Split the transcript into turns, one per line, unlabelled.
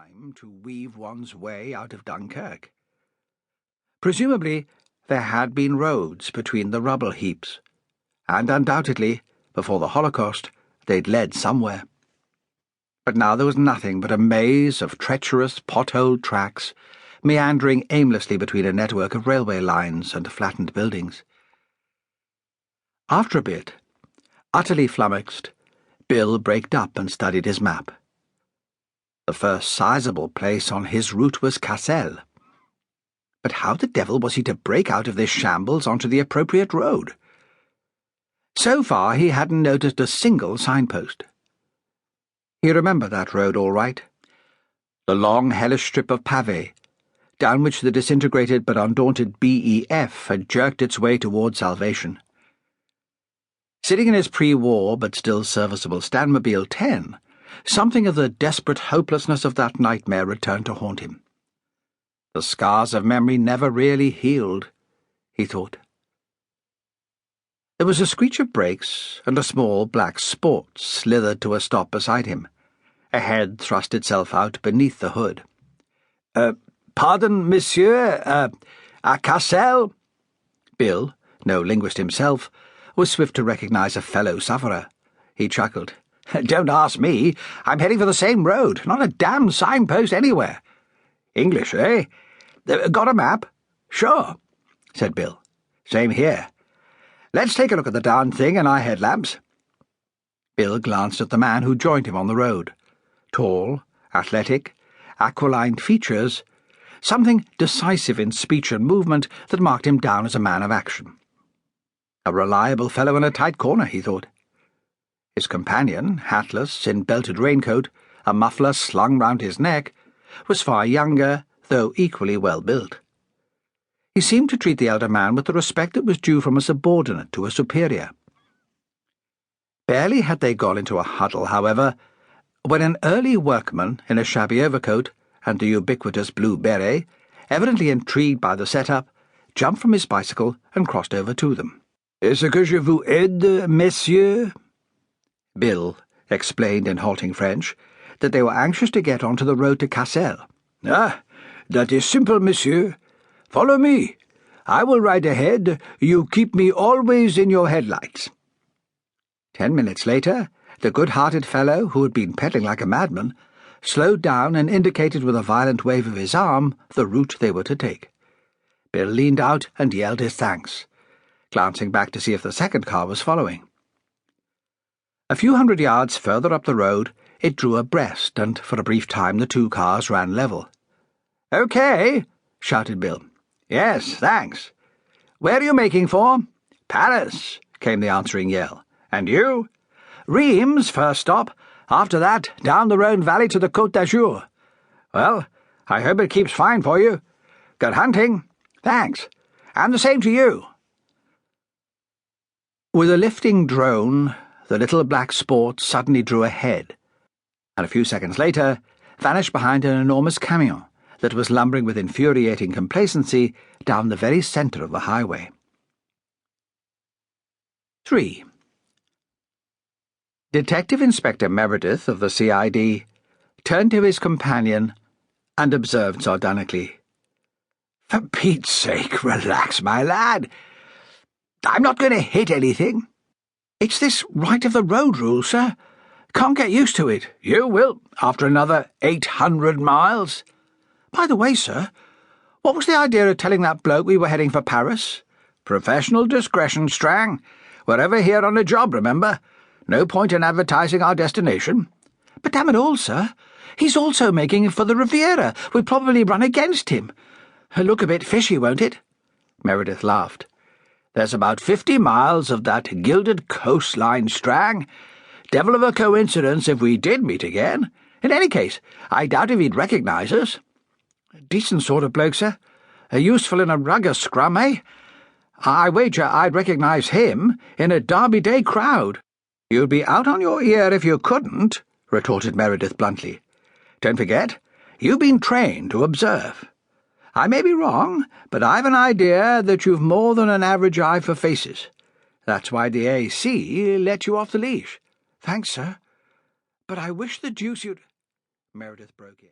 time to weave one's way out of Dunkirk. Presumably, there had been roads between the rubble heaps, and undoubtedly, before the Holocaust, they'd led somewhere. But now there was nothing but a maze of treacherous, potholed tracks, meandering aimlessly between a network of railway lines and flattened buildings. After a bit, utterly flummoxed, Bill braked up and studied his map. The first sizable place on his route was Cassel. But how the devil was he to break out of this shambles onto the appropriate road? So far he hadn't noticed a single signpost. He remembered that road all right. The long, hellish strip of pavé, down which the disintegrated but undaunted BEF had jerked its way toward salvation. Sitting in his pre-war but still serviceable Stanmobile 10, something of the desperate hopelessness of that nightmare returned to haunt him. The scars of memory never really healed, he thought. There was a screech of brakes, and a small black Sport slithered to a stop beside him. A head thrust itself out beneath the hood. Pardon, monsieur, à Cassel?" Bill, no linguist himself, was swift to recognize a fellow sufferer. He chuckled. "Don't ask me. I'm heading for the same road. Not a damn signpost anywhere." "English, eh? Got a map?" "Sure," said Bill. "Same here. Let's take a look at the darn thing and our headlamps." Bill glanced at the man who joined him on the road. Tall, athletic, aquiline features, something decisive in speech and movement that marked him down as a man of action. A reliable fellow in a tight corner, he thought. His companion, hatless, in belted raincoat, a muffler slung round his neck, was far younger, though equally well built. He seemed to treat the elder man with the respect that was due from a subordinate to a superior. Barely had they gone into a huddle, however, when an early workman in a shabby overcoat and the ubiquitous blue beret, evidently intrigued by the setup, jumped from his bicycle and crossed over to them. "Est-ce que je vous aide, messieurs?" Bill explained in halting French that they were anxious to get onto the road to Cassel. "Ah, that is simple, monsieur. Follow me. I will ride ahead. You keep me always in your headlights." 10 minutes later, the good-hearted fellow, who had been pedaling like a madman, slowed down and indicated with a violent wave of his arm the route they were to take. Bill leaned out and yelled his thanks, glancing back to see if the second car was following. A few hundred yards further up the road, it drew abreast, and for a brief time the two cars ran level. "Okay," shouted Bill. "Yes, thanks. Where are you making for?" "Paris," came the answering yell. "And you?" "Reims, first stop. After that, down the Rhone Valley to the Côte d'Azur." "Well, I hope it keeps fine for you. Good hunting." "Thanks. And the same to you." With a lifting drone, the little black Sport suddenly drew ahead, and a few seconds later vanished behind an enormous camion that was lumbering with infuriating complacency down the very centre of the highway. 3. Detective Inspector Meredith of the CID turned to his companion and observed sardonically, "For Pete's sake, relax, my lad. I'm not going to hit anything." "It's this right-of-the-road rule, sir. Can't get used to it." "You will, after another 800 miles. By the way, sir, what was the idea of telling that bloke we were heading for Paris?" "Professional discretion, Strang. We're ever here on a job, remember? No point in advertising our destination." "But damn it all, sir, he's also making for the Riviera. We'll probably run against him. Look a bit fishy, won't it?" Meredith laughed. "There's about 50 miles of that gilded coastline, Strang. Devil of a coincidence if we did meet again. In any case, I doubt if he'd recognise us." "Decent sort of bloke, sir. Useful in a rugger scrum, eh? I wager I'd recognise him in a Derby Day crowd." "You'd be out on your ear if you couldn't," retorted Meredith bluntly. "Don't forget, you've been trained to observe. I may be wrong, but I've an idea that you've more than an average eye for faces. That's why the AC let you off the leash." "Thanks, sir. But I wish the deuce you'd—" Meredith broke in.